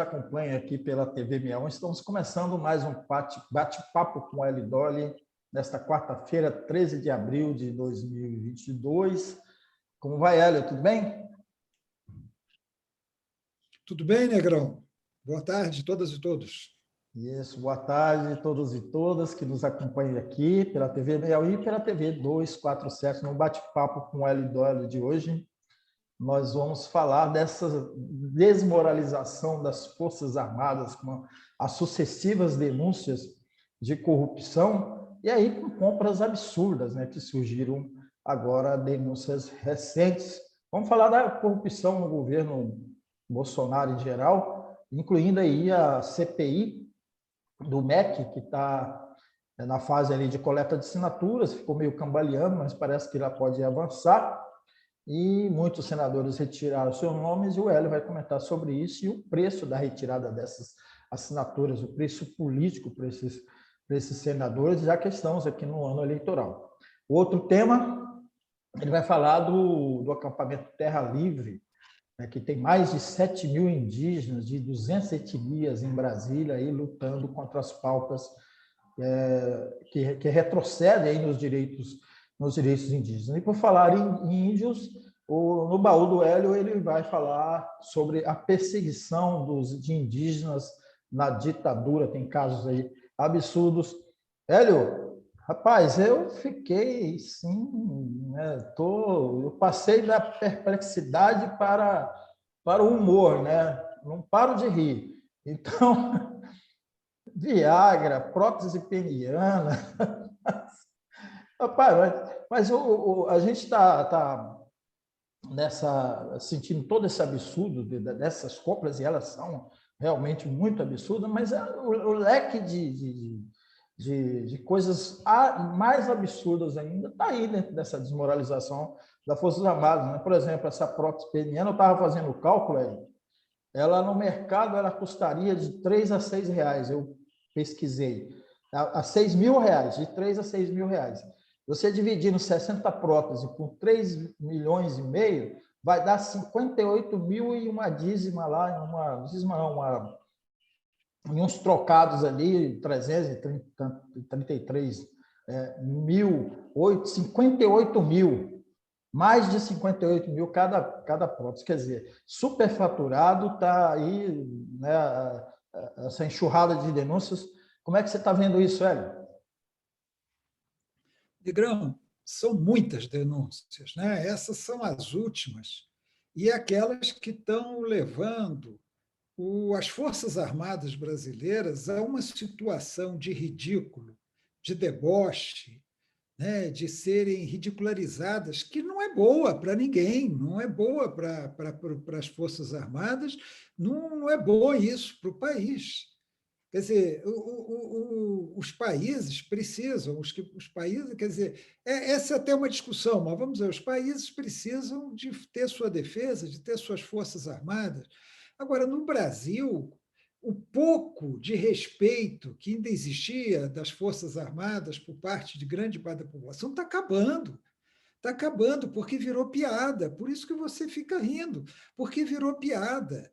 Acompanha aqui pela TV 61. Estamos começando mais um bate-papo com Hélio Dolly, nesta quarta-feira, 13 de abril de 2022. Como vai, Hélio? Tudo bem? Tudo bem, Negrão? Boa tarde, todas e todos. Isso, boa tarde a todos e todas que nos acompanham aqui pela TV 61 e pela TV 247, no bate-papo com Hélio Dolly de hoje. Nós vamos falar dessa desmoralização das Forças Armadas, com as sucessivas denúncias de corrupção, e aí com compras absurdas, né, que surgiram agora, denúncias recentes. Vamos falar da corrupção no governo Bolsonaro em geral, incluindo aí a CPI do MEC, que está na fase ali de coleta de assinaturas, ficou meio cambaleando, mas parece que ela pode avançar. E muitos senadores retiraram seus nomes, e o Hélio vai comentar sobre isso e o preço da retirada dessas assinaturas, o preço político para esses senadores, já que estamos aqui no ano eleitoral. O outro tema, ele vai falar do acampamento Terra Livre, né, que tem mais de 7 mil indígenas de 200 etnias em Brasília aí, lutando contra as pautas que retrocedem aí nos direitos indígenas. E por falar em índios, no baú do Hélio ele vai falar sobre a perseguição de indígenas na ditadura, tem casos aí absurdos. Hélio, rapaz, eu fiquei, sim, né, eu passei da perplexidade para o humor, né? Não paro de rir. Então, Viagra, prótese peniana. Rapaz, mas a gente está sentindo todo esse absurdo dessas compras, e elas são realmente muito absurdas, mas o leque de coisas mais absurdas ainda está aí dentro dessa desmoralização das Forças Armadas, né? Por exemplo, essa prótese peniana, eu estava fazendo o cálculo aí, ela no mercado ela custaria de R$ 3 a R$ 6, eu pesquisei, a R$ 6.000, de 3 a 6 mil reais. Você dividindo 60 próteses por 3,5 milhões, vai dar 58 mil e uma dízima lá, em uns trocados ali, 333 mil, 58 mil, mais de 58 mil cada prótese. Quer dizer, superfaturado, está aí, né, essa enxurrada de denúncias. Como é que você está vendo isso, Hélio? Negrão, são muitas denúncias, né? Essas são as últimas, e aquelas que estão levando as Forças Armadas brasileiras a uma situação de ridículo, de deboche, né? De serem ridicularizadas, que não é boa para ninguém, não é boa para as Forças Armadas, não é boa isso para o país. Quer dizer, os países precisam, os países, quer dizer, essa é até uma discussão, mas vamos dizer, os países precisam de ter sua defesa, de ter suas forças armadas. Agora, no Brasil, o pouco de respeito que ainda existia das Forças Armadas por parte de grande parte da população está acabando. Está acabando porque virou piada. Por isso que você fica rindo, porque virou piada.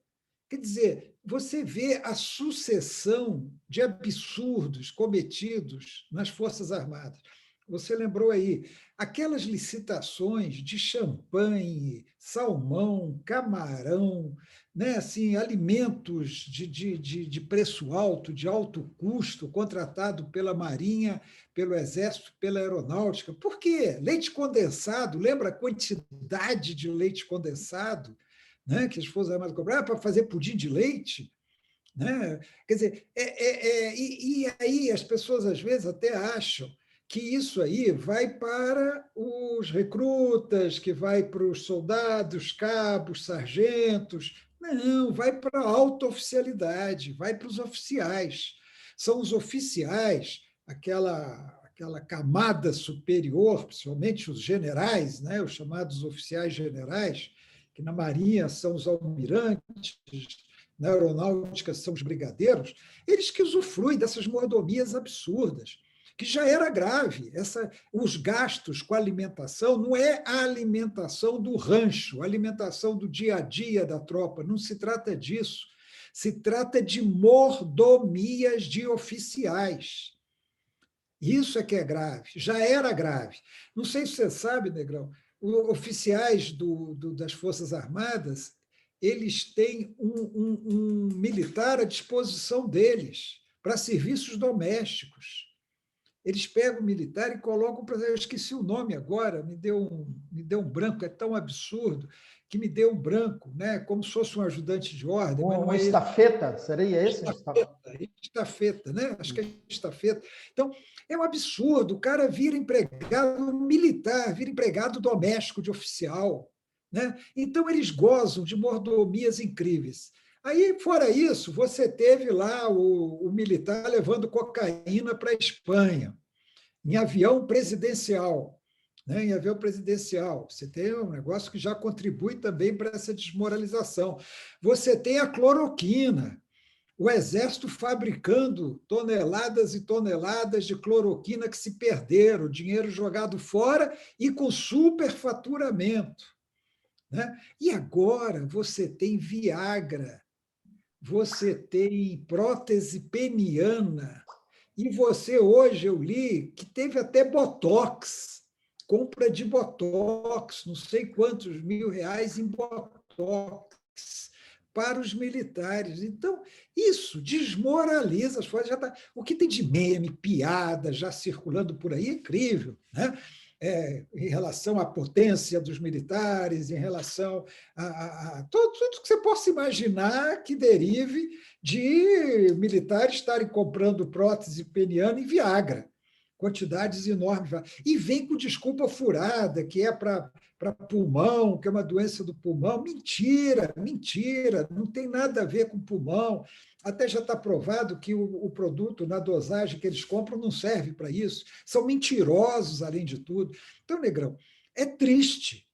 Quer dizer, você vê a sucessão de absurdos cometidos nas Forças Armadas. Você lembrou aí aquelas licitações de champanhe, salmão, camarão, né? Assim, alimentos de preço alto, de alto custo, contratado pela Marinha, pelo Exército, pela Aeronáutica. Por quê? Leite condensado, lembra a quantidade de leite condensado, né, que as Forças Armadas cobraram para fazer pudim de leite? Né? Quer dizer, e aí as pessoas às vezes até acham que isso aí vai para os recrutas, que vai para os soldados, cabos, sargentos. Não, vai para a alta oficialidade, vai para os oficiais. São os oficiais, aquela camada superior, principalmente os generais, né, os chamados oficiais generais, que na Marinha são os almirantes, na Aeronáutica são os brigadeiros, eles que usufruem dessas mordomias absurdas, que já era grave. Os gastos com a alimentação não é a alimentação do rancho, a alimentação do dia a dia da tropa, não se trata disso. se trata de mordomias de oficiais. Isso é que é grave, já era grave. Não sei se você sabe, Negrão, os oficiais das Forças Armadas, eles têm um militar à disposição deles para serviços domésticos. Eles pegam o militar e colocam para. Eu esqueci o nome agora, me deu um branco, é tão absurdo que me deu um branco, né? Como se fosse um ajudante de ordem, mas não é ele. Estafeta, seria esse? Estafeta, né? Acho que é estafeta. Então, é um absurdo. O cara vira empregado militar, vira empregado doméstico de oficial, né? Então, eles gozam de mordomias incríveis. Aí, fora isso, você teve lá o militar levando cocaína para a Espanha, em avião presidencial. Né? Em avião presidencial. Você tem um negócio que já contribui também para essa desmoralização. Você tem a cloroquina, o Exército fabricando toneladas e toneladas de cloroquina que se perderam, dinheiro jogado fora e com superfaturamento. Né? E agora você tem Viagra, você tem prótese peniana, e você, hoje, eu li que teve até Botox, compra de Botox, não sei quantos R$ 1.000 em Botox para os militares. Então, isso desmoraliza as forças. O que tem de meme, piada já circulando por aí é incrível, né? Em relação à potência dos militares, em relação a tudo que você possa imaginar que derive de militares estarem comprando prótese peniana e Viagra, quantidades enormes. E vem com desculpa furada, que é para pulmão, que é uma doença do pulmão. Mentira, mentira, não tem nada a ver com pulmão. Até já está provado que o produto, na dosagem que eles compram, não serve para isso. São mentirosos, além de tudo. Então, Negrão, é triste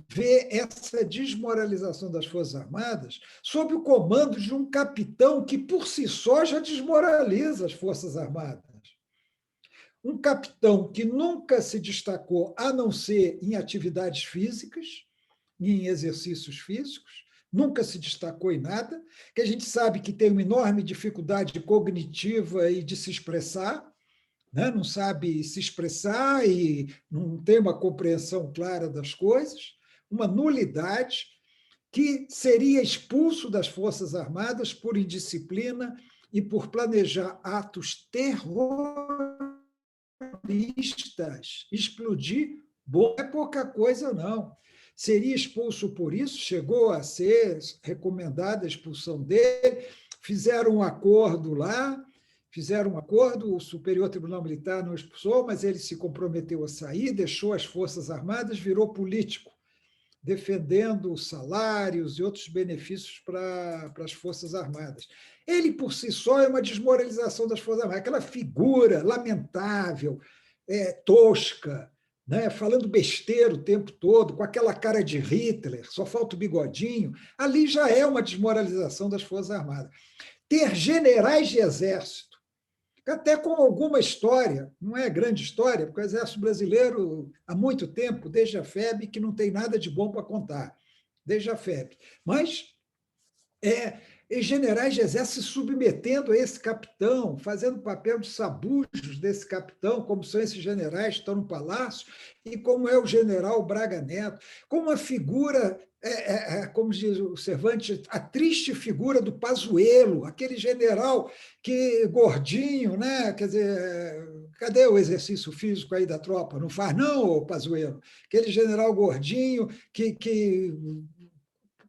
ver essa desmoralização das Forças Armadas sob o comando de um capitão que, por si só, já desmoraliza as Forças Armadas. Um capitão que nunca se destacou, a não ser em atividades físicas, em exercícios físicos, nunca se destacou em nada, que a gente sabe que tem uma enorme dificuldade cognitiva e de se expressar, né? Não sabe se expressar e não tem uma compreensão clara das coisas, uma nulidade, que seria expulso das Forças Armadas por indisciplina e por planejar atos terroristas. Explodir bom é pouca coisa, não. Seria expulso por isso, chegou a ser recomendada a expulsão dele, fizeram um acordo lá, o Superior Tribunal Militar não expulsou, mas ele se comprometeu a sair, deixou as Forças Armadas, virou político, defendendo salários e outros benefícios para as Forças Armadas. Ele, por si só, é uma desmoralização das Forças Armadas, aquela figura lamentável, tosca, né? Falando besteira o tempo todo, com aquela cara de Hitler, só falta o bigodinho, ali já é uma desmoralização das Forças Armadas. Ter generais de exército, até com alguma história, não é grande história, porque o Exército Brasileiro, há muito tempo, desde a FEB, que não tem nada de bom para contar, desde a FEB. Mas generais de exército se submetendo a esse capitão, fazendo papel de sabujos desse capitão, como são esses generais que estão no palácio, e como é o general Braga Neto, como uma figura, como diz o Cervantes, a triste figura do Pazuello, aquele general que gordinho, né? Quer dizer, cadê o exercício físico aí da tropa? Não faz, não, Pazuello? Aquele general gordinho que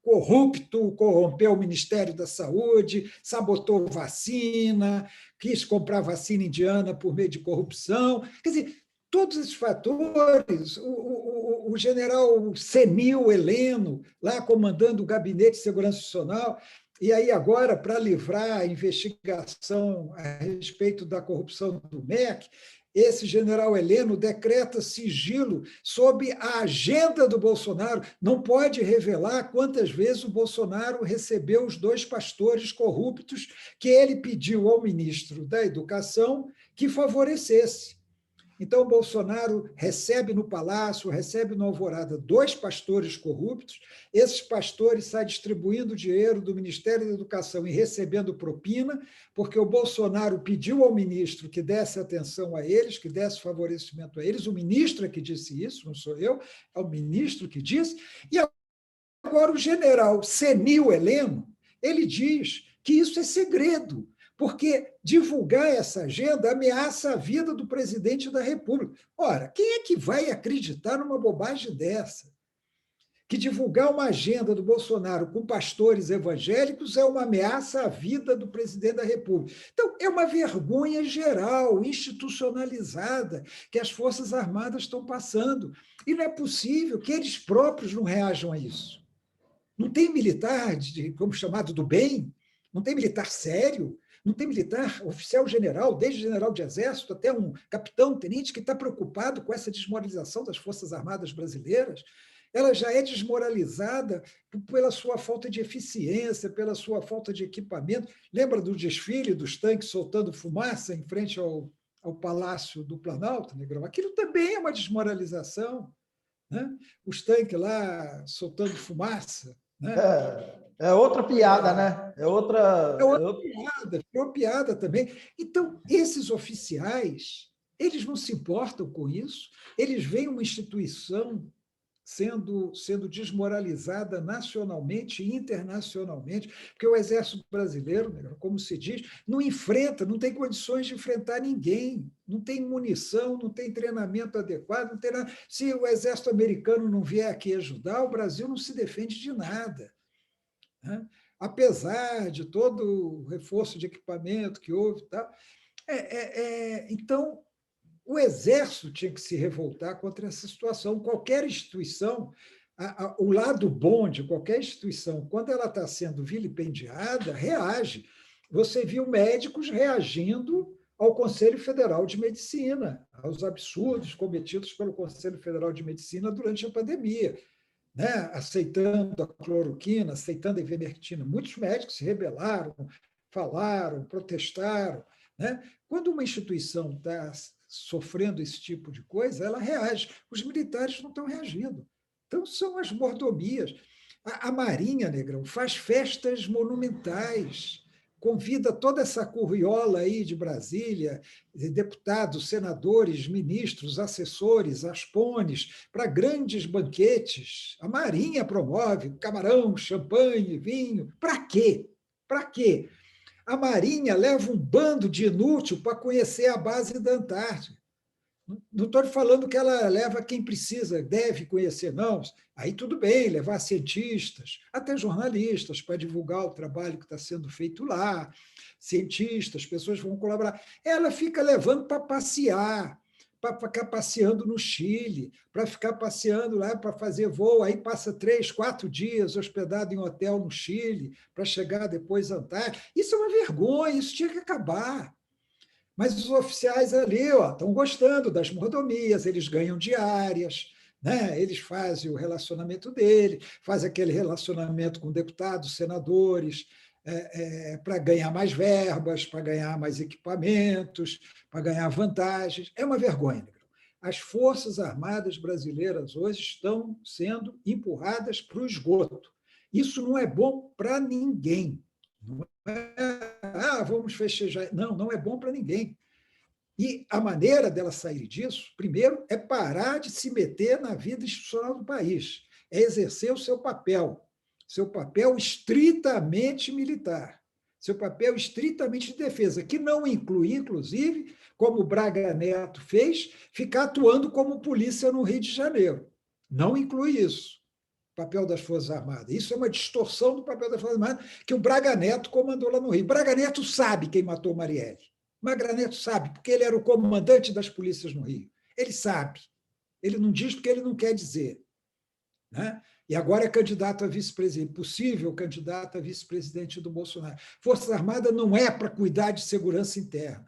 corrupto, corrompeu o Ministério da Saúde, sabotou vacina, quis comprar vacina indiana por meio de corrupção. Quer dizer, todos esses fatores, o general senil Heleno, lá comandando o Gabinete de Segurança Nacional, e aí agora, para livrar a investigação a respeito da corrupção do MEC, esse general Heleno decreta sigilo sobre a agenda do Bolsonaro, não pode revelar quantas vezes o Bolsonaro recebeu os 2 pastores corruptos que ele pediu ao ministro da Educação que favorecesse. Então, o Bolsonaro recebe no Palácio, recebe no Alvorada 2 pastores corruptos, esses pastores saem distribuindo dinheiro do Ministério da Educação e recebendo propina, porque o Bolsonaro pediu ao ministro que desse atenção a eles, que desse favorecimento a eles, o ministro é que disse isso, não sou eu, é o ministro que disse, e agora o general Senil Heleno, ele diz que isso é segredo, porque divulgar essa agenda ameaça a vida do presidente da República. Ora, quem é que vai acreditar numa bobagem dessa? Que divulgar uma agenda do Bolsonaro com pastores evangélicos é uma ameaça à vida do presidente da República. Então, é uma vergonha geral, institucionalizada, que as Forças Armadas estão passando. E não é possível que eles próprios não reajam a isso. Não tem militar, como chamado do bem, não tem militar sério, não tem militar, oficial general, desde general de exército até um capitão, tenente, que está preocupado com essa desmoralização das Forças Armadas brasileiras. Ela já é desmoralizada pela sua falta de eficiência, pela sua falta de equipamento. Lembra do desfile dos tanques soltando fumaça em frente ao Palácio do Planalto, Negrão? Aquilo também é uma desmoralização, né? Os tanques lá soltando fumaça, né? É outra piada, né? É outra piada, virou piada também. Então, esses oficiais, eles não se importam com isso, eles veem uma instituição sendo desmoralizada nacionalmente e internacionalmente, porque o Exército Brasileiro, como se diz, não enfrenta, não tem condições de enfrentar ninguém, não tem munição, não tem treinamento adequado, não tem nada. Se o Exército americano não vier aqui ajudar, o Brasil não se defende de nada, né? Apesar de todo o reforço de equipamento que houve. Tal. Então, o Exército tinha que se revoltar contra essa situação. Qualquer instituição, o lado bom de qualquer instituição, quando ela está sendo vilipendiada, reage. Você viu médicos reagindo ao Conselho Federal de Medicina, aos absurdos cometidos pelo Conselho Federal de Medicina durante a pandemia, né? Aceitando a cloroquina, aceitando a ivermectina. Muitos médicos se rebelaram, falaram, protestaram, né? Quando uma instituição está sofrendo esse tipo de coisa, ela reage. Os militares não estão reagindo. Então, são as mordomias. A Marinha, Negrão, faz festas monumentais, convida toda essa curriola aí de Brasília, deputados, senadores, ministros, assessores, aspones, para grandes banquetes. A Marinha promove camarão, champanhe, vinho. Para quê? Para quê? A Marinha leva um bando de inútil para conhecer a base da Antártida. Não estou falando que ela leva quem precisa, deve conhecer, não. Aí tudo bem, levar cientistas, até jornalistas, para divulgar o trabalho que está sendo feito lá, cientistas, pessoas vão colaborar. Ela fica levando para passear, para ficar passeando no Chile, para ficar passeando lá, para fazer voo, aí passa 3, 4 dias hospedado em hotel no Chile, para chegar depois à Antártida. Isso é uma vergonha, isso tinha que acabar. Mas os oficiais ali estão gostando das mordomias, eles ganham diárias, né? Eles fazem o relacionamento dele, fazem aquele relacionamento com deputados, senadores, para ganhar mais verbas, para ganhar mais equipamentos, para ganhar vantagens. É uma vergonha. As Forças Armadas brasileiras hoje estão sendo empurradas para o esgoto. Isso não é bom para ninguém. Não é, vamos festejar. Não, não é bom para ninguém. E a maneira dela sair disso, primeiro, é parar de se meter na vida institucional do país, é exercer o seu papel estritamente militar, seu papel estritamente de defesa, que não inclui, inclusive, como o Braga Neto fez, ficar atuando como polícia no Rio de Janeiro. Não inclui isso, o papel das Forças Armadas. Isso é uma distorção do papel das Forças Armadas que o Braga Neto comandou lá no Rio. Braga Neto sabe quem matou Marielle. Braga Neto sabe, porque ele era o comandante das polícias no Rio. Ele sabe. Ele não diz porque ele não quer dizer, né? E agora é candidato a vice-presidente, possível candidato a vice-presidente do Bolsonaro. Forças Armadas não é para cuidar de segurança interna.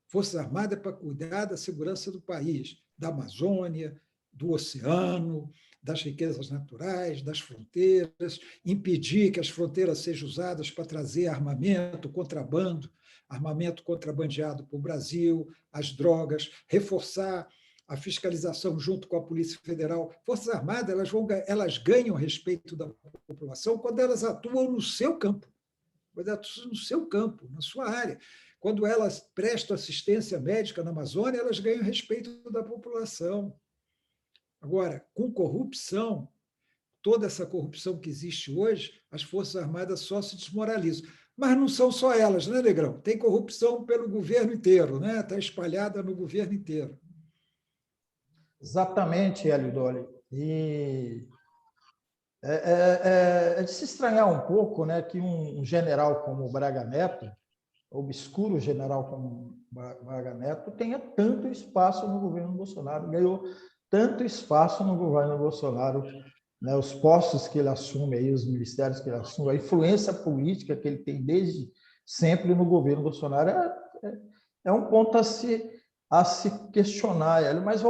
Forças Armadas é para cuidar da segurança do país, da Amazônia, do oceano, das riquezas naturais, das fronteiras, impedir que as fronteiras sejam usadas para trazer armamento, contrabando, armamento contrabandeado para o Brasil, as drogas, reforçar a fiscalização junto com a Polícia Federal. Forças Armadas elas ganham respeito da população quando elas atuam no seu campo, na sua área. Quando elas prestam assistência médica na Amazônia, elas ganham respeito da população. Agora, com corrupção, toda essa corrupção que existe hoje, as Forças Armadas só se desmoralizam. Mas não são só elas, né, Negrão? Tem corrupção pelo governo inteiro, né? Está espalhada no governo inteiro. Exatamente, Hélio Dolly. E é de se estranhar um pouco, né, que um general como o Braga Neto, obscuro general como Braga Neto, tenha tanto espaço no governo Bolsonaro, ganhou tanto espaço no governo Bolsonaro, né, os postos que ele assume, aí, os ministérios que ele assume, a influência política que ele tem desde sempre no governo Bolsonaro é um ponto a se questionar, Hélio. Mas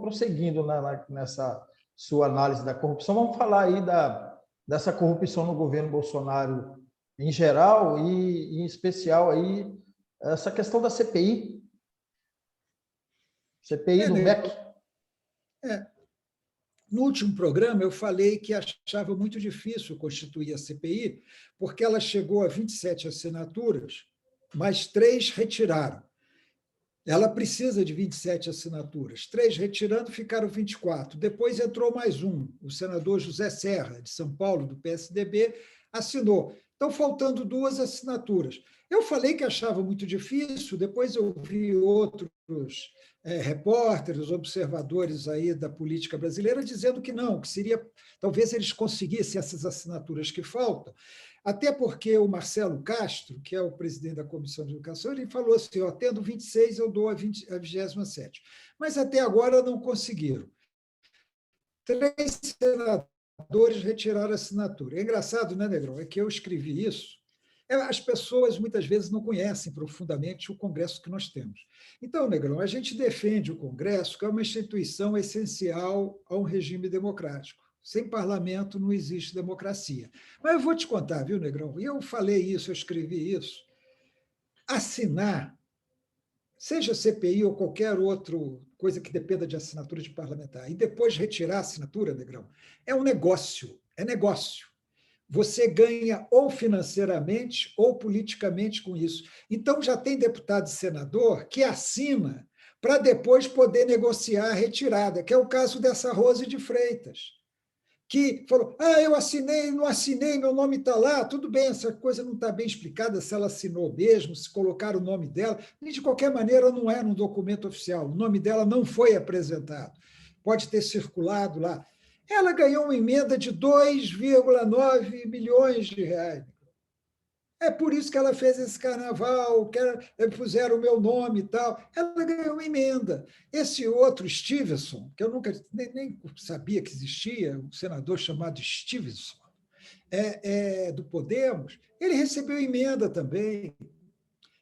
prosseguindo nessa sua análise da corrupção, vamos falar aí dessa corrupção no governo Bolsonaro em geral e em especial aí essa questão da CPI do MEC. No último programa, eu falei que achava muito difícil constituir a CPI, porque ela chegou a 27 assinaturas, mas 3 retiraram. Ela precisa de 27 assinaturas. 3 retirando, ficaram 24. Depois entrou mais um, o senador José Serra, de São Paulo, do PSDB, assinou. Então, faltando 2 assinaturas. Eu falei que achava muito difícil, depois eu vi outros repórteres, observadores aí da política brasileira dizendo que não, que seria, talvez eles conseguissem essas assinaturas que faltam, até porque o Marcelo Castro, que é o presidente da Comissão de Educação, ele falou assim, ó, tendo 26, eu dou a 27ª. Mas até agora não conseguiram. 3 senadores retiraram a assinatura. É engraçado, né, Negrão? É que eu escrevi isso. As pessoas muitas vezes não conhecem profundamente o Congresso que nós temos. Então, Negrão, a gente defende o Congresso, que é uma instituição essencial a um regime democrático. Sem parlamento não existe democracia. Mas eu vou te contar, viu, Negrão? E eu falei isso, eu escrevi isso. Assinar, seja CPI ou qualquer outra coisa que dependa de assinatura de parlamentar, e depois retirar a assinatura, Negrão, é um negócio, é negócio. Você ganha ou financeiramente ou politicamente com isso. Então, já tem deputado e senador que assina para depois poder negociar a retirada, que é o caso dessa Rose de Freitas, que falou, eu assinei, não assinei, meu nome está lá, tudo bem, essa coisa não está bem explicada, se ela assinou mesmo, se colocar o nome dela, e de qualquer maneira não é um documento oficial, o nome dela não foi apresentado, pode ter circulado lá. Ela ganhou uma emenda de 2,9 milhões de reais. É por isso que ela fez esse carnaval, que puseram o meu nome e tal. Ela ganhou uma emenda. Esse outro, Stevenson, que eu nunca nem sabia que existia, um senador chamado Stevenson, do Podemos, ele recebeu emenda também.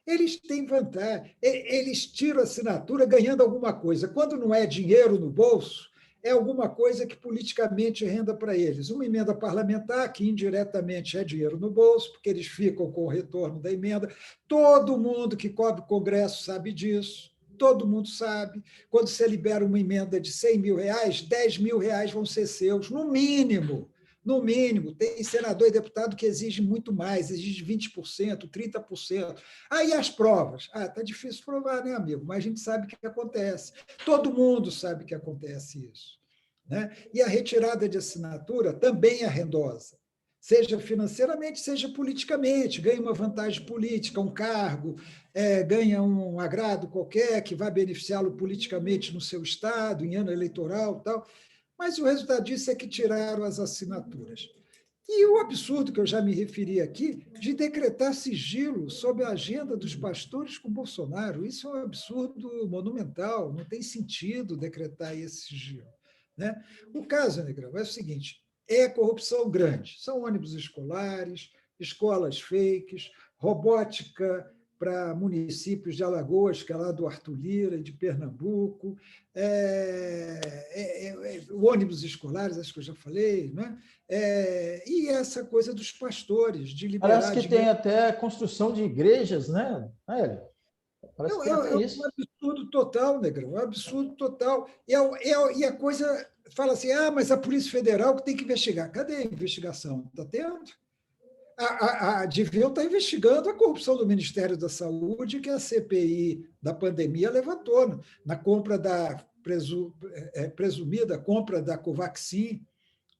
Eles têm vantagem, eles tiram a assinatura ganhando alguma coisa. Quando não é dinheiro no bolso, é alguma coisa que politicamente renda para eles. Uma emenda parlamentar, que indiretamente é dinheiro no bolso, porque eles ficam com o retorno da emenda. Todo mundo que cobre o Congresso sabe disso. Todo mundo sabe. Quando você libera uma emenda de 100 mil reais, 10 mil reais vão ser seus, no mínimo. No mínimo, tem senador e deputado que exige muito mais, exige 20%, 30%. Aí as provas. Está difícil provar, né, amigo? Mas a gente sabe o que acontece. Todo mundo sabe que acontece isso. Né? E a retirada de assinatura também é rendosa, seja financeiramente, seja politicamente. Ganha uma vantagem política, um cargo, ganha um agrado qualquer que vai beneficiá-lo politicamente no seu estado, em ano eleitoral e tal. Mas o resultado disso é que tiraram as assinaturas. E o absurdo que eu já me referi aqui, de decretar sigilo sobre a agenda dos pastores com Bolsonaro, isso é um absurdo monumental, não tem sentido decretar esse sigilo. Né? O caso, Negrão, é o seguinte, é corrupção grande, são ônibus escolares, escolas fakes, robótica para municípios de Alagoas, que é lá do Arthur Lira, de Pernambuco, ônibus escolares, acho que eu já falei, né? E essa coisa dos pastores, de Parece liberar que tem dinheiro. até construção de igrejas, né, Hélio? Parece que tem até É um isso. absurdo total, Negrão, é um absurdo total. E a coisa fala assim: mas a Polícia Federal que tem que investigar. Cadê a investigação? Está tendo? A Divel está investigando a corrupção do Ministério da Saúde, que a CPI da pandemia levantou, na compra da presumida compra da Covaxin.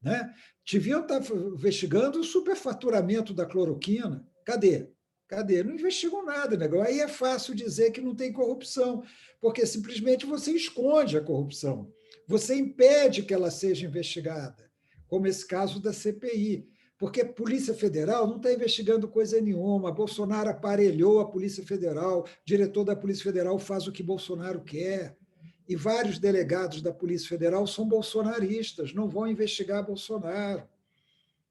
Né? Deviam estar investigando o superfaturamento da cloroquina. Cadê? Cadê? Não investigam nada, negócio. Aí é fácil dizer que não tem corrupção, porque simplesmente você esconde a corrupção. Você impede que ela seja investigada, como esse caso da CPI. Porque a Polícia Federal não está investigando coisa nenhuma. Bolsonaro aparelhou a Polícia Federal, o diretor da Polícia Federal faz o que Bolsonaro quer. E vários delegados da Polícia Federal são bolsonaristas, não vão investigar Bolsonaro.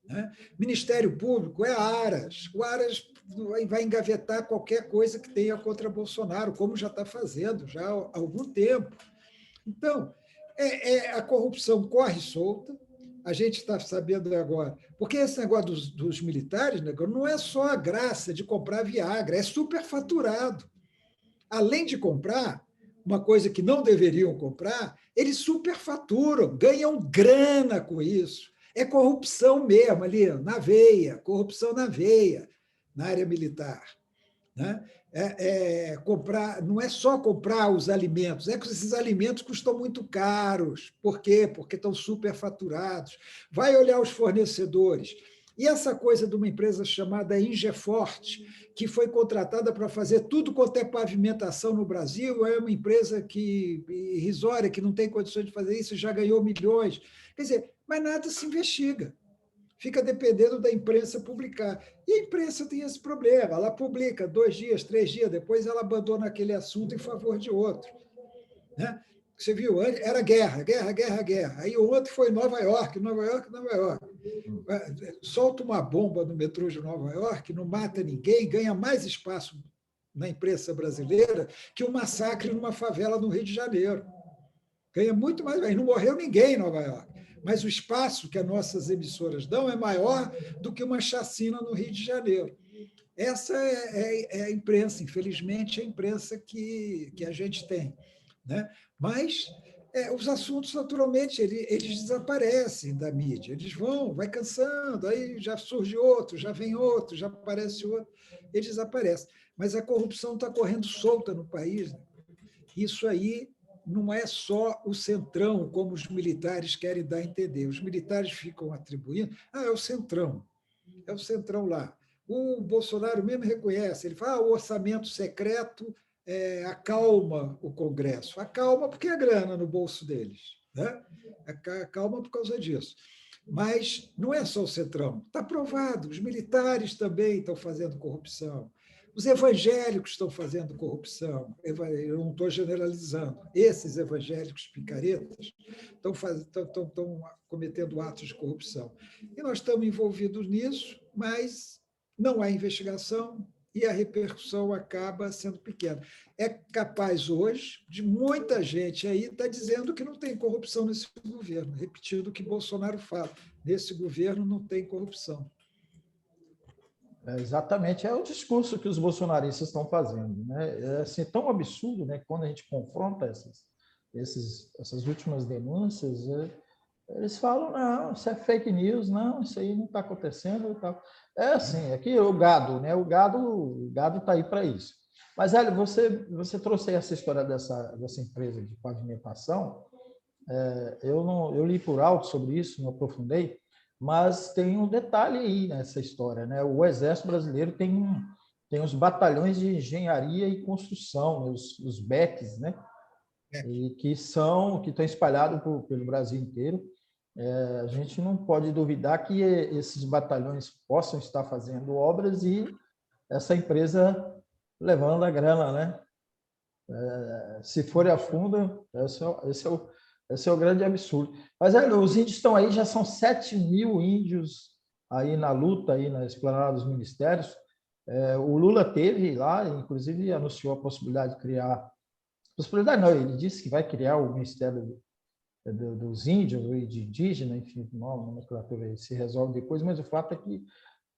Né? Ministério Público é Aras. O Aras vai engavetar qualquer coisa que tenha contra Bolsonaro, como já está fazendo já há algum tempo. Então, a corrupção corre solta, a gente está sabendo agora. Porque esse negócio dos militares, não é só a graça de comprar Viagra, é superfaturado. Além de comprar uma coisa que não deveriam comprar, eles superfaturam, ganham grana com isso. É corrupção mesmo ali, na veia, corrupção na veia, na área militar. Né? Comprar, não é só comprar os alimentos, é que esses alimentos custam muito caros. Por quê? Porque estão superfaturados. Vai olhar os fornecedores. E essa coisa de uma empresa chamada Ingeforte, que foi contratada para fazer tudo quanto é pavimentação no Brasil, é uma empresa irrisória, que não tem condições de fazer isso, já ganhou milhões. Quer dizer, mas nada se investiga. Fica dependendo da imprensa publicar. E a imprensa tem esse problema, ela publica 2 dias, 3 dias, depois ela abandona aquele assunto em favor de outro. Né? Você viu, era guerra, guerra, guerra, guerra. Aí ontem foi Nova York, Nova York, Nova York. Solta uma bomba no metrô de Nova York, não mata ninguém, ganha mais espaço na imprensa brasileira que um massacre numa favela no Rio de Janeiro. Ganha muito mais, não morreu ninguém em Nova York. Mas o espaço que as nossas emissoras dão é maior do que uma chacina no Rio de Janeiro. Essa é a imprensa, infelizmente, é a imprensa que a gente tem. Né? Mas os assuntos, naturalmente, eles desaparecem da mídia. Eles vai cansando, aí já surge outro, já vem outro, já aparece outro, eles desaparecem. Mas a corrupção está correndo solta no país. Né? Isso aí não é só o centrão, como os militares querem dar a entender. Os militares ficam atribuindo, é o centrão lá. O Bolsonaro mesmo reconhece, ele fala, o orçamento secreto acalma o Congresso. Acalma porque é grana no bolso deles. Né? Acalma por causa disso. Mas não é só o centrão, está provado, os militares também estão fazendo corrupção. Os evangélicos estão fazendo corrupção, eu não estou generalizando. Esses evangélicos picaretas estão cometendo atos de corrupção. E nós estamos envolvidos nisso, mas não há investigação e a repercussão acaba sendo pequena. É capaz hoje de muita gente aí estar dizendo que não tem corrupção nesse governo, repetindo o que Bolsonaro fala, nesse governo não tem corrupção. Exatamente, é o discurso que os bolsonaristas estão fazendo. Né? É assim, tão absurdo, né? Quando a gente confronta essas últimas denúncias, eles falam, não, isso é fake news, não, isso aí não está acontecendo. E tal. É assim, aqui o gado, né? O gado está aí para isso. Mas, Hélio, você trouxe essa história dessa empresa de pavimentação, eu li por alto sobre isso, não aprofundei, mas tem um detalhe aí nessa história, né? O Exército Brasileiro tem os batalhões de engenharia e construção, né? Os BECs, né? E que estão espalhados pelo Brasil inteiro. A gente não pode duvidar que esses batalhões possam estar fazendo obras e essa empresa levando a grana, né? Se for a fundo, esse é o grande absurdo. Mas os índios estão aí, já são 7 mil índios aí na luta, aí na esplanada dos ministérios. O Lula teve lá, inclusive anunciou a possibilidade de criar, possibilidade não, ele disse que vai criar o Ministério dos Índios ou de indígena, enfim, nomenclatura se resolve depois, mas o fato é que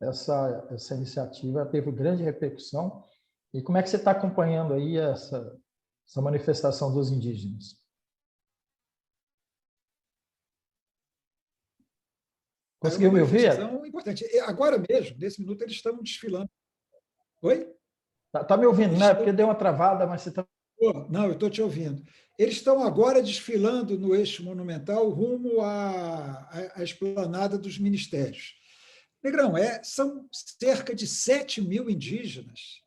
essa iniciativa teve grande repercussão. E como é que você está acompanhando aí essa manifestação dos indígenas? É Conseguiu uma me ouvir? manifestação importante. Agora mesmo, nesse minuto, eles estão desfilando. Oi? Tá me ouvindo, Eles né? estão... Porque deu uma travada, mas você está... Não, eu estou te ouvindo. Eles estão agora desfilando no eixo monumental rumo à esplanada dos ministérios. Negrão, são cerca de 7 mil indígenas,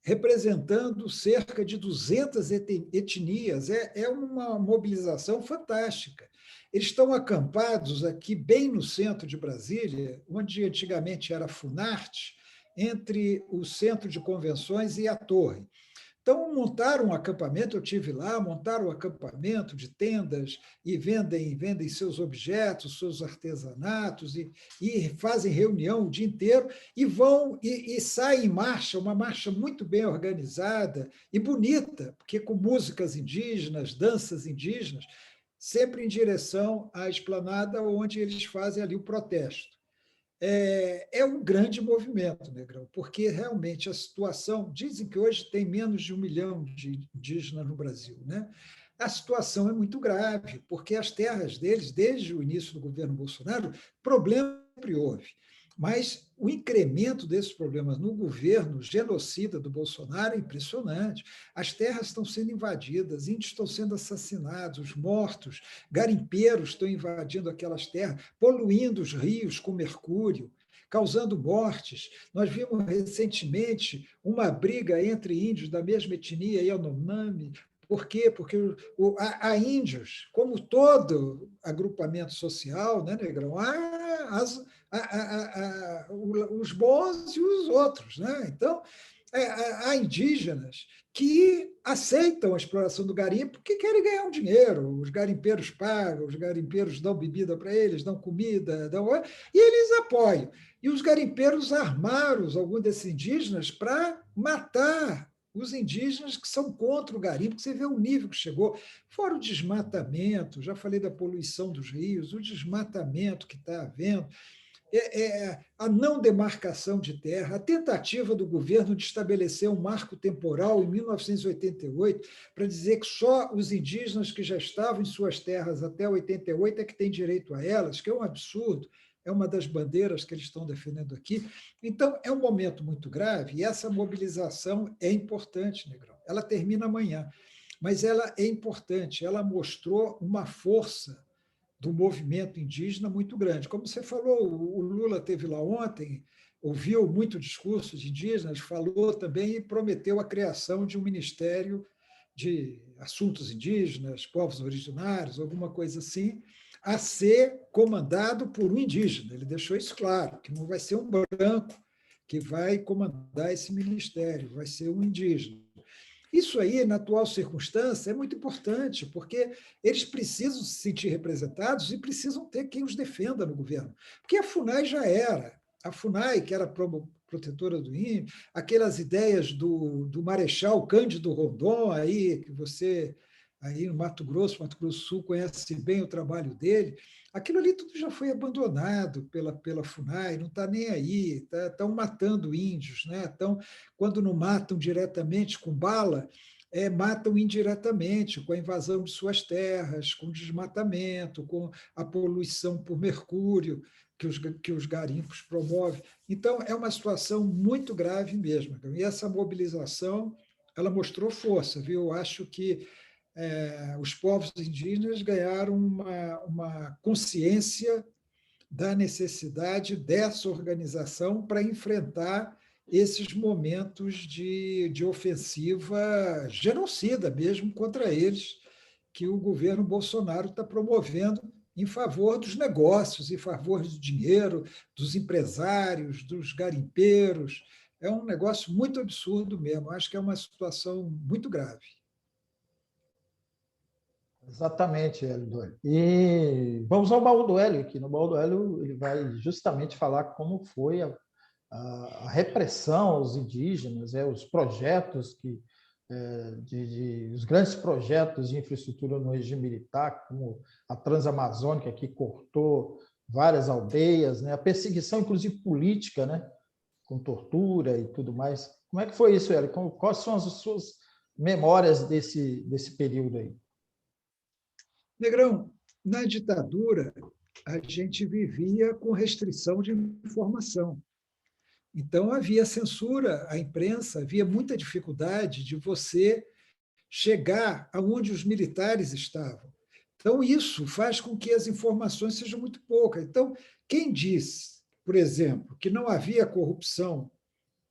representando cerca de 200 etnias. É uma mobilização fantástica. Eles estão acampados aqui, bem no centro de Brasília, onde antigamente era a Funarte, entre o centro de convenções e a Torre. Então, montaram um acampamento, eu tive lá, montaram um acampamento de tendas e vendem seus objetos, seus artesanatos, e fazem reunião o dia inteiro, e vão e saem em marcha, uma marcha muito bem organizada e bonita, porque com músicas indígenas, danças indígenas, sempre em direção à esplanada onde eles fazem ali o protesto. Um grande movimento, Negrão, porque realmente a situação, dizem que hoje tem menos de 1 milhão de indígenas no Brasil, né? A situação é muito grave, porque as terras deles, desde o início do governo Bolsonaro, problema sempre houve. Mas o incremento desses problemas no governo genocida do Bolsonaro é impressionante. As terras estão sendo invadidas, índios estão sendo assassinados, mortos, garimpeiros estão invadindo aquelas terras, poluindo os rios com mercúrio, causando mortes. Nós vimos recentemente uma briga entre índios da mesma etnia, Yanomami. Por quê? Porque há índios, como todo agrupamento social, né, Negrão? Os bons e os outros. Né? Então, há indígenas que aceitam a exploração do garimpo porque querem ganhar um dinheiro. Os garimpeiros pagam, os garimpeiros dão bebida para eles, dão comida, e eles apoiam. E os garimpeiros armaram alguns desses indígenas para matar os indígenas que são contra o garimpo, que você vê o nível que chegou. Fora o desmatamento, já falei da poluição dos rios, o desmatamento que está havendo, a não demarcação de terra, a tentativa do governo de estabelecer um marco temporal em 1988 para dizer que só os indígenas que já estavam em suas terras até 88 é que têm direito a elas, que é um absurdo, é uma das bandeiras que eles estão defendendo aqui. Então, é um momento muito grave e essa mobilização é importante, Negrão. Ela termina amanhã, mas ela é importante, ela mostrou uma força do movimento indígena muito grande. Como você falou, o Lula teve lá ontem, ouviu muito discurso de indígenas, falou também e prometeu a criação de um ministério de assuntos indígenas, povos originários, alguma coisa assim, a ser comandado por um indígena. Ele deixou isso claro, que não vai ser um branco que vai comandar esse ministério, vai ser um indígena. Isso aí, na atual circunstância, é muito importante, porque eles precisam se sentir representados e precisam ter quem os defenda no governo. Porque a FUNAI já era. A FUNAI, que era protetora do índio, aquelas ideias do Marechal Cândido Rondon, aí, que você, aí no Mato Grosso do Sul, conhece bem o trabalho dele, aquilo ali tudo já foi abandonado pela FUNAI, não está nem aí, estão matando índios, né? Quando não matam diretamente com bala, matam indiretamente, com a invasão de suas terras, com o desmatamento, com a poluição por mercúrio que os garimpos promovem. Então, é uma situação muito grave mesmo. E essa mobilização ela mostrou força. Viu? Eu acho que os povos indígenas ganharam uma consciência da necessidade dessa organização para enfrentar esses momentos de ofensiva genocida mesmo contra eles, que o governo Bolsonaro está promovendo em favor dos negócios, em favor do dinheiro, dos empresários, dos garimpeiros. É um negócio muito absurdo mesmo. Acho que é uma situação muito grave. Exatamente, Hélio. E vamos ao baú do Hélio, que no baú do Hélio ele vai justamente falar como foi a repressão aos indígenas, os projetos os grandes projetos de infraestrutura no regime militar, como a Transamazônica, que cortou várias aldeias, né? A perseguição, inclusive política, né? Com tortura e tudo mais. Como é que foi isso, Hélio? Quais são as suas memórias desse período aí? Negrão, na ditadura, a gente vivia com restrição de informação. Então, havia censura à imprensa, havia muita dificuldade de você chegar aonde os militares estavam. Então, isso faz com que as informações sejam muito poucas. Então, quem diz, por exemplo, que não havia corrupção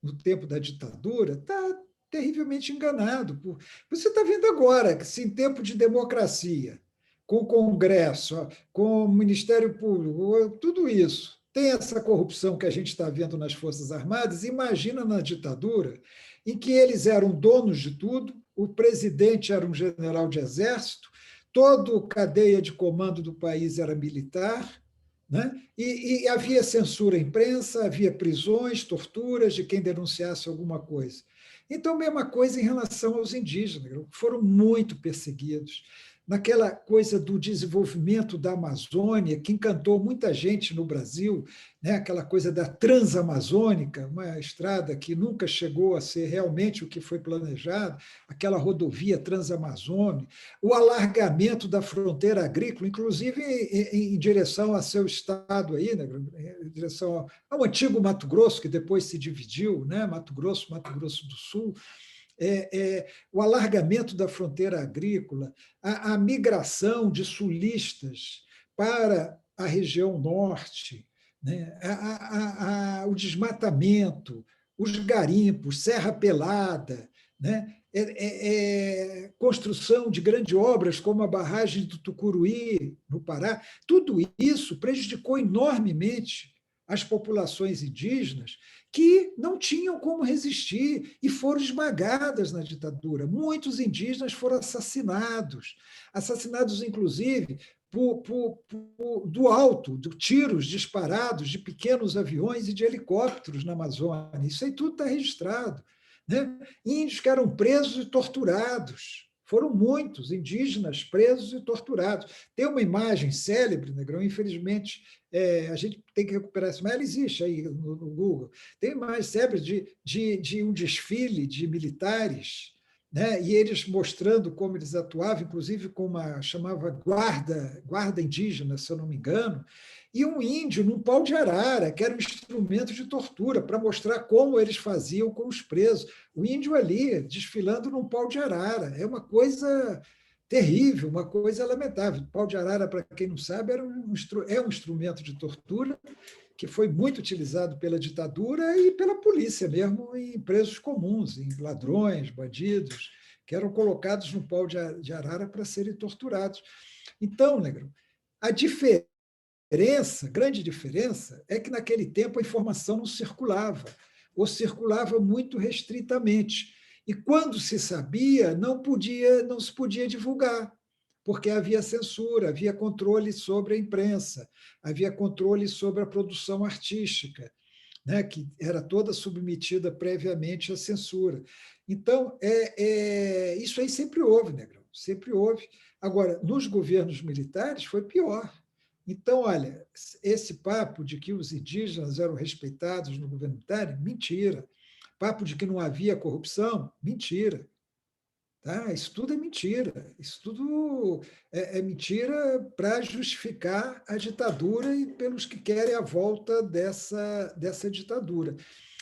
no tempo da ditadura, está terrivelmente enganado. Você está vendo agora que, se em tempo de democracia, com o Congresso, com o Ministério Público, tudo isso, tem essa corrupção que a gente está vendo nas Forças Armadas, imagina na ditadura, em que eles eram donos de tudo, o presidente era um general de exército, toda a cadeia de comando do país era militar, né? E havia censura à imprensa, havia prisões, torturas de quem denunciasse alguma coisa. Então, mesma coisa em relação aos indígenas, que foram muito perseguidos. Naquela coisa do desenvolvimento da Amazônia, que encantou muita gente no Brasil, né? Aquela coisa da Transamazônica, uma estrada que nunca chegou a ser realmente o que foi planejado, aquela rodovia Transamazônica, o alargamento da fronteira agrícola, inclusive em direção a seu estado aí, né? Em direção ao antigo Mato Grosso, que depois se dividiu, né? Mato Grosso do Sul, o alargamento da fronteira agrícola, a migração de sulistas para a região norte, né? O desmatamento, os garimpos, Serra Pelada, né? Construção de grandes obras como a barragem do Tucuruí, no Pará, tudo isso prejudicou enormemente as populações indígenas que não tinham como resistir e foram esmagadas na ditadura. Muitos indígenas foram assassinados inclusive do alto, de tiros disparados de pequenos aviões e de helicópteros na Amazônia. Isso aí tudo está registrado, né? Índios que eram presos e torturados. Foram muitos indígenas presos e torturados. Tem uma imagem célebre, Negrão, infelizmente, a gente tem que recuperar essa, mas ela existe aí no Google. Tem uma imagem célebre de um desfile de militares, né? E eles mostrando como eles atuavam, inclusive com uma chamava guarda indígena, se eu não me engano, e um índio num pau de arara, que era um instrumento de tortura, para mostrar como eles faziam com os presos. O índio ali, desfilando num pau de arara. É uma coisa terrível, uma coisa lamentável. O pau de arara, para quem não sabe, é um instrumento de tortura que foi muito utilizado pela ditadura e pela polícia mesmo, em presos comuns, em ladrões, bandidos, que eram colocados no pau de arara para serem torturados. Então, Negro, a grande diferença, é que naquele tempo a informação não circulava, ou circulava muito restritamente. E quando se sabia, não se podia divulgar, porque havia censura, havia controle sobre a imprensa, havia controle sobre a produção artística, né, que era toda submetida previamente à censura. Então, isso aí sempre houve, Negrão, sempre houve. Agora, nos governos militares foi pior. Então, olha, esse papo de que os indígenas eram respeitados no governo militar, mentira. Papo de que não havia corrupção, mentira. Tá? Isso tudo é mentira. Isso tudo é mentira para justificar a ditadura e pelos que querem a volta dessa ditadura.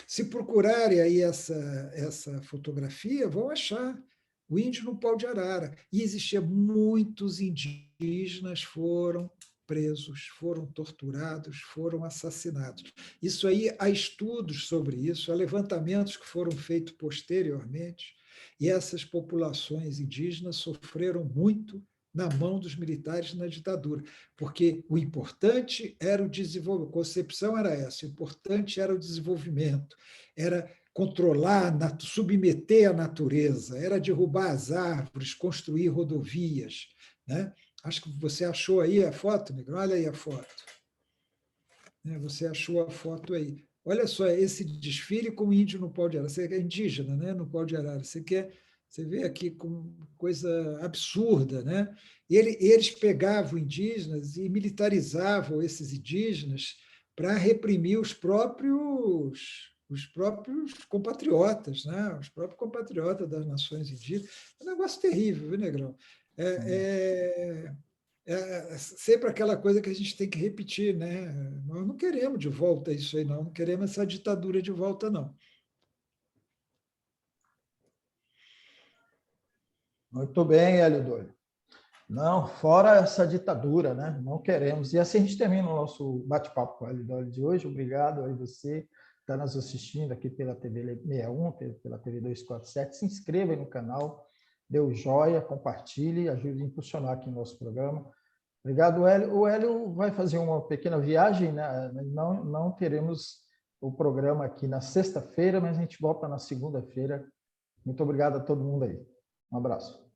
Se procurarem aí essa fotografia, vão achar o índio no pau de arara. E existia muitos indígenas foram presos, foram torturados, foram assassinados. Isso aí, há estudos sobre isso, há levantamentos que foram feitos posteriormente, e essas populações indígenas sofreram muito na mão dos militares na ditadura, porque o importante era o desenvolvimento, a concepção era essa, o importante era o desenvolvimento, era controlar, submeter a natureza, era derrubar as árvores, construir rodovias, né? Acho que você achou aí a foto, Negro? Olha aí a foto. Você achou a foto aí. olha só, esse desfile com o índio no pau de arara, você é indígena, né, no pau de arara, você vê aqui com coisa absurda, né? Eles pegavam indígenas e militarizavam esses indígenas para reprimir os próprios compatriotas, né? Os próprios compatriotas das nações indígenas. É um negócio terrível, viu, Negrão? É sempre aquela coisa que a gente tem que repetir, né? Nós não queremos de volta isso aí, não queremos essa ditadura de volta, não. Muito bem, Hélio Doido. Não, fora essa ditadura, né? Não queremos. E assim a gente termina o nosso bate-papo com o Hélio Doido de hoje. Obrigado a você que está nos assistindo aqui pela TV 61, pela TV 247. Se inscreva aí no canal, dê o joia, compartilhe, ajude a impulsionar aqui o nosso programa. Obrigado, Hélio. O Hélio vai fazer uma pequena viagem, né? Não teremos o programa aqui na sexta-feira, mas a gente volta na segunda-feira. Muito obrigado a todo mundo aí. Um abraço.